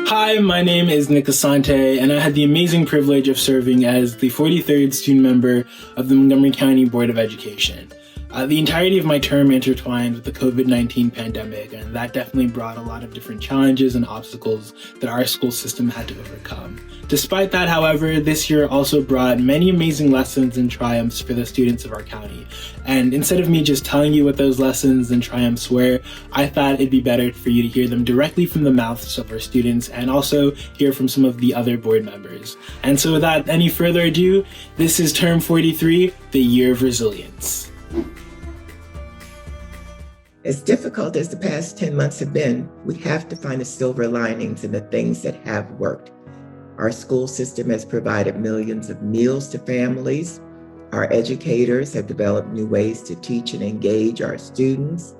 Hi, my name is Nick Asante, and I had the amazing privilege of serving as the 43rd student member of the Montgomery County Board of Education. The entirety of my term intertwined with the COVID-19 pandemic, and that definitely brought a lot of different challenges and obstacles that our school system had to overcome. Despite that, however, this year also brought many amazing lessons and triumphs for the students of our county. And instead of me just telling you what those lessons and triumphs were, I thought it'd be better for you to hear them directly from the mouths of our students and also hear from some of the other board members. And so without any further ado, this is Term 43, the Year of Resilience. As difficult as the past 10 months have been, we have to find the silver linings in the things that have worked. Our school system has provided millions of meals to families. Our educators have developed new ways to teach and engage our students,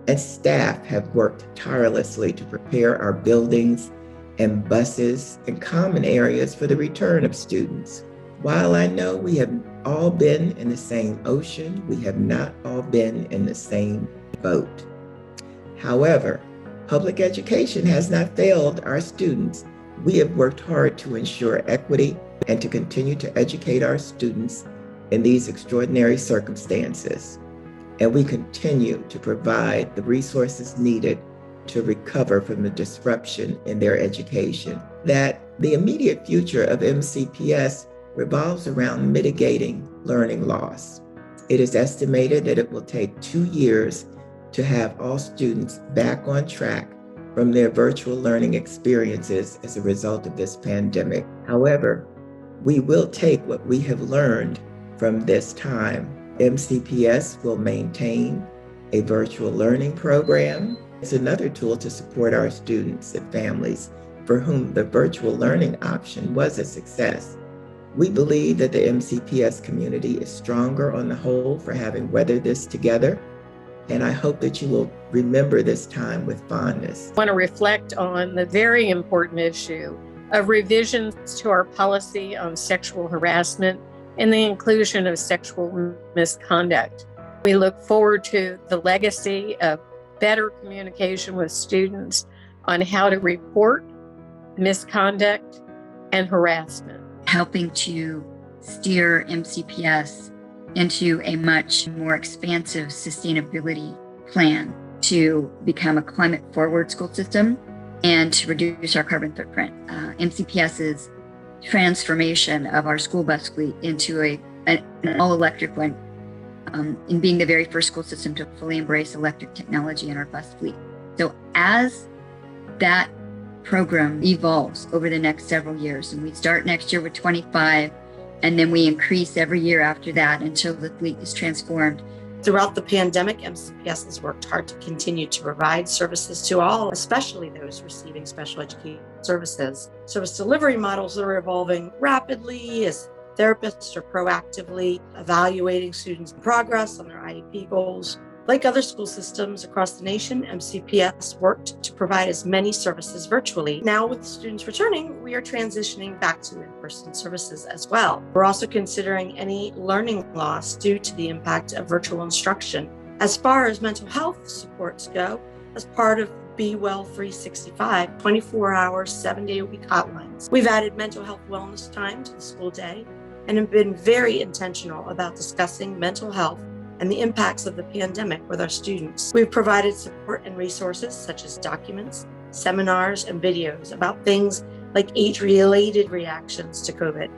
and staff have worked tirelessly to prepare our buildings and buses and common areas for the return of students. While I know we have all been in the same ocean, we have not all been in the same boat. However, public education has not failed our students. We have worked hard to ensure equity and to continue to educate our students in these extraordinary circumstances. And we continue to provide the resources needed to recover from the disruption in their education. That the immediate future of MCPS revolves around mitigating learning loss. It is estimated that it will take 2 years to have all students back on track from their virtual learning experiences as a result of this pandemic. However, we will take what we have learned from this time. MCPS will maintain a virtual learning program. It's another tool to support our students and families for whom the virtual learning option was a success. We believe that the MCPS community is stronger on the whole for having weathered this together. And I hope that you will remember this time with fondness. I want to reflect on the very important issue of revisions to our policy on sexual harassment and the inclusion of sexual misconduct. We look forward to the legacy of better communication with students on how to report misconduct and harassment. Helping to steer MCPS into a much more expansive sustainability plan to become a climate-forward school system and to reduce our carbon footprint. MCPS's transformation of our school bus fleet into an all-electric one, in being the very first school system to fully embrace electric technology in our bus fleet. So as that program evolves over the next several years, and we start next year with 25, and then we increase every year after that until the fleet is transformed. Throughout the pandemic, MCPS has worked hard to continue to provide services to all, especially those receiving special education services. Service delivery models are evolving rapidly as therapists are proactively evaluating students' progress on their IEP goals. Like other school systems across the nation, MCPS worked to provide as many services virtually. Now, with students returning, we are transitioning back to in-person services as well. We're also considering any learning loss due to the impact of virtual instruction. As far as mental health supports go, as part of Be Well 365, 24-hour, 7-day-a-week hotlines, we've added mental health wellness time to the school day and have been very intentional about discussing mental health and the impacts of the pandemic with our students. We've provided support and resources such as documents, seminars, and videos about things like age-related reactions to COVID,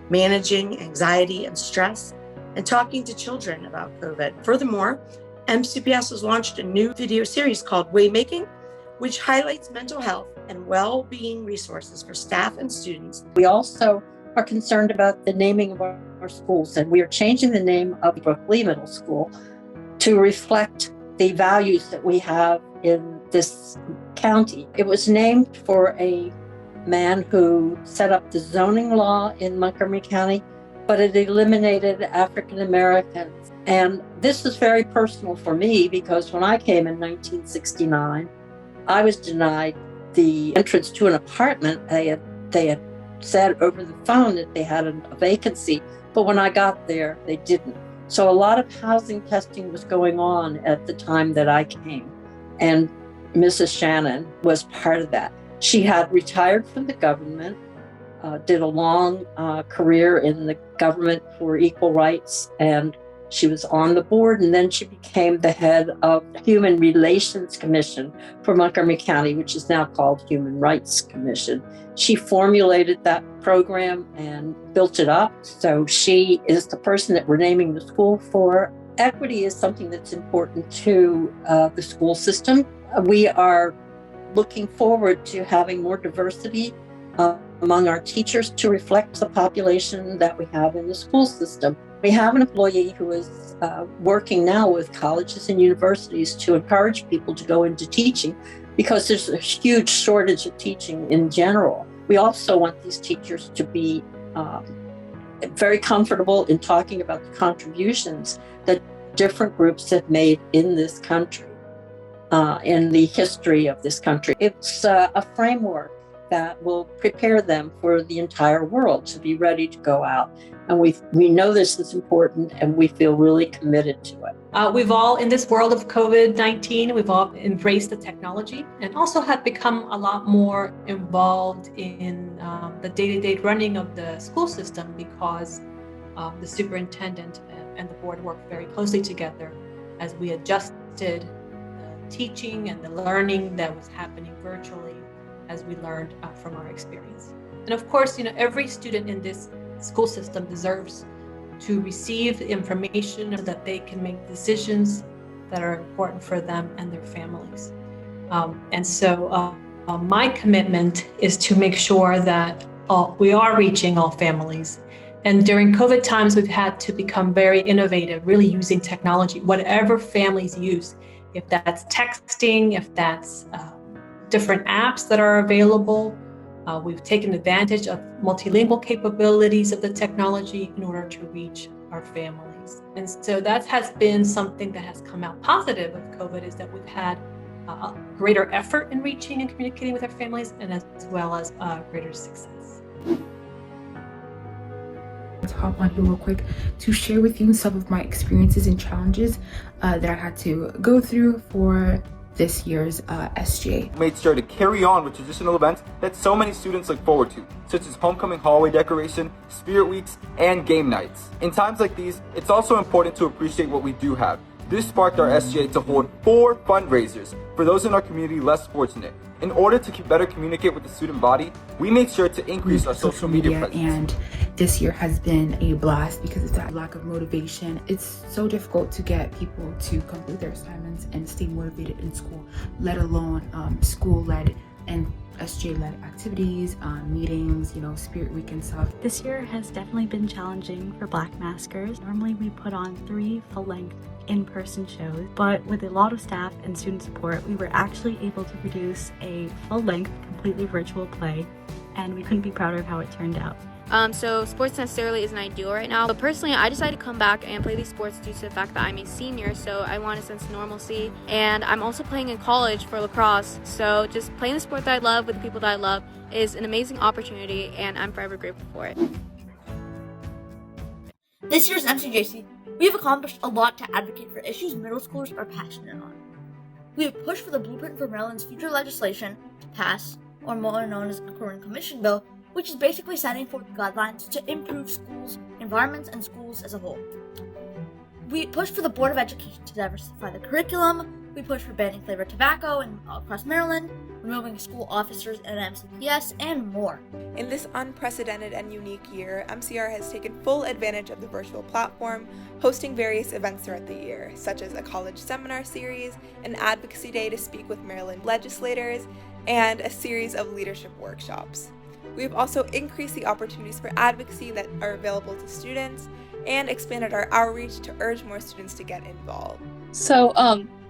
managing anxiety and stress, and talking to children about COVID. Furthermore, MCPS has launched a new video series called Waymaking, which highlights mental health and well-being resources for staff and students. We also are concerned about the naming of our schools, and we are changing the name of Brooklyn Middle School to reflect the values that we have in this county. It was named for a man who set up the zoning law in Montgomery County, but it eliminated African Americans. And this is very personal for me because when I came in 1969, I was denied the entrance to an apartment. They had said over the phone that they had a vacancy, but when I got there, they didn't. So a lot of housing testing was going on at the time that I came, and Mrs. Shannon was part of that. She had retired from the government, did a long career in the government for equal rights, and she was on the board, and then she became the head of the Human Relations Commission for Montgomery County, which is now called Human Rights Commission. She formulated that program and built it up. So she is the person that we're naming the school for. Equity is something that's important to the school system. We are looking forward to having more diversity among our teachers to reflect the population that we have in the school system. We have an employee who is working now with colleges and universities to encourage people to go into teaching because there's a huge shortage of teaching in general. We also want these teachers to be very comfortable in talking about the contributions that different groups have made in this country, in the history of this country. It's a framework that will prepare them for the entire world to be ready to go out. And we know this is important, and we feel really committed to it. We've all, in this world of COVID-19, we've all embraced the technology and also have become a lot more involved in the day-to-day running of the school system because the superintendent and the board worked very closely together as we adjusted the teaching and the learning that was happening virtually as we learned from our experience. And of course, every student in this school system deserves to receive information so that they can make decisions that are important for them and their families. And so my commitment is to make sure that we are reaching all families. And during COVID times, we've had to become very innovative, really using technology, whatever families use, if that's texting, if that's different apps that are available. We've taken advantage of multilingual capabilities of the technology in order to reach our families. And so that has been something that has come out positive of COVID, is that we've had a greater effort in reaching and communicating with our families, and as well as greater success. To hop on here real quick to share with you some of my experiences and challenges that I had to go through for this year's SGA. Made sure to carry on with traditional events that so many students look forward to, such as homecoming hallway decoration, spirit weeks, and game nights. In times like these, it's also important to appreciate what we do have. This sparked our SGA to hold 4 fundraisers for those in our community less fortunate. In order to better communicate with the student body, we made sure to increase our social media presence. And this year has been a blast because of that lack of motivation. It's so difficult to get people to complete their assignments and stay motivated in school, let alone school-led and SGA-led activities, meetings, spirit week and stuff. This year has definitely been challenging for Black Maskers. Normally we put on 3 full-length in-person shows, but with a lot of staff and student support, we were actually able to produce a full-length, completely virtual play, and we couldn't be prouder of how it turned out. So sports necessarily isn't ideal right now, but personally I decided to come back and play these sports due to the fact that I'm a senior, so I want a sense of normalcy, and I'm also playing in college for lacrosse, so just playing the sport that I love with the people that I love is an amazing opportunity, and I'm forever grateful for it. This year's MCJC, we have accomplished a lot to advocate for issues middle schoolers are passionate on. We have pushed for the blueprint for Maryland's future legislation to pass, or more known as the Current Commission Bill, which is basically setting forth guidelines to improve schools, environments, and schools as a whole. We pushed for the Board of Education to diversify the curriculum. We pushed for banning flavored tobacco across Maryland, removing school officers at MCPS, and more. In this unprecedented and unique year, MCR has taken full advantage of the virtual platform, hosting various events throughout the year, such as a college seminar series, an advocacy day to speak with Maryland legislators, and a series of leadership workshops. We have also increased the opportunities for advocacy that are available to students and expanded our outreach to urge more students to get involved. So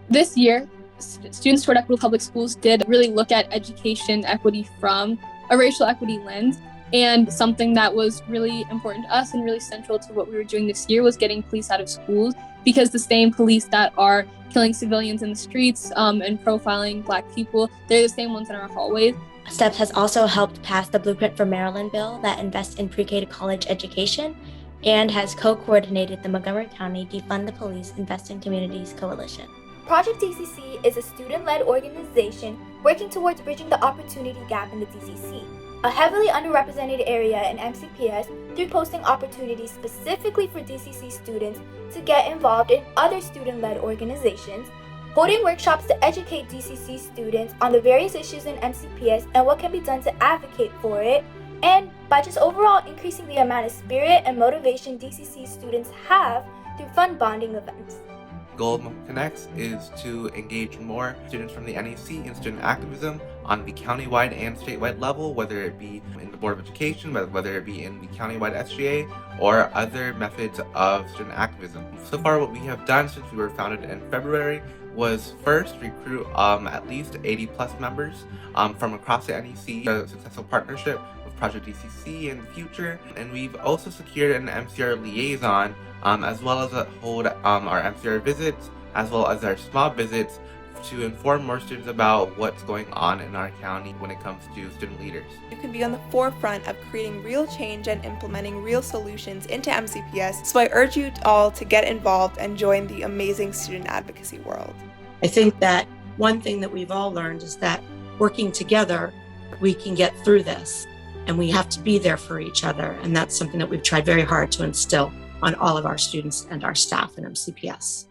this year, Students Toward Equitable Public Schools did really look at education equity from a racial equity lens, and something that was really important to us and really central to what we were doing this year was getting police out of schools, because the same police that are killing civilians in the streets and profiling Black people, they're the same ones in our hallways. STEPS has also helped pass the Blueprint for Maryland bill that invests in pre-K to college education, and has co-coordinated the Montgomery County Defund the Police Invest in Communities Coalition. Project DCC is a student-led organization working towards bridging the opportunity gap in the DCC, a heavily underrepresented area in MCPS, through posting opportunities specifically for DCC students to get involved in other student-led organizations, holding workshops to educate DCC students on the various issues in MCPS and what can be done to advocate for it, and by just overall increasing the amount of spirit and motivation DCC students have through fun bonding events. The goal of Connects is to engage more students from the NEC in student activism on the countywide and statewide level, whether it be in the Board of Education, whether it be in the countywide SGA, or other methods of student activism. So far, what we have done since we were founded in February was first recruit at least 80 plus members from across the NEC, a successful partnership with Project DCC in the future, and we've also secured an MCR liaison as well as hold our MCR visits as well as our SMOB visits to inform more students about what's going on in our county when it comes to student leaders. You can be on the forefront of creating real change and implementing real solutions into MCPS, so I urge you all to get involved and join the amazing student advocacy world. I think that one thing that we've all learned is that working together, we can get through this, and we have to be there for each other. And that's something that we've tried very hard to instill on all of our students and our staff in MCPS.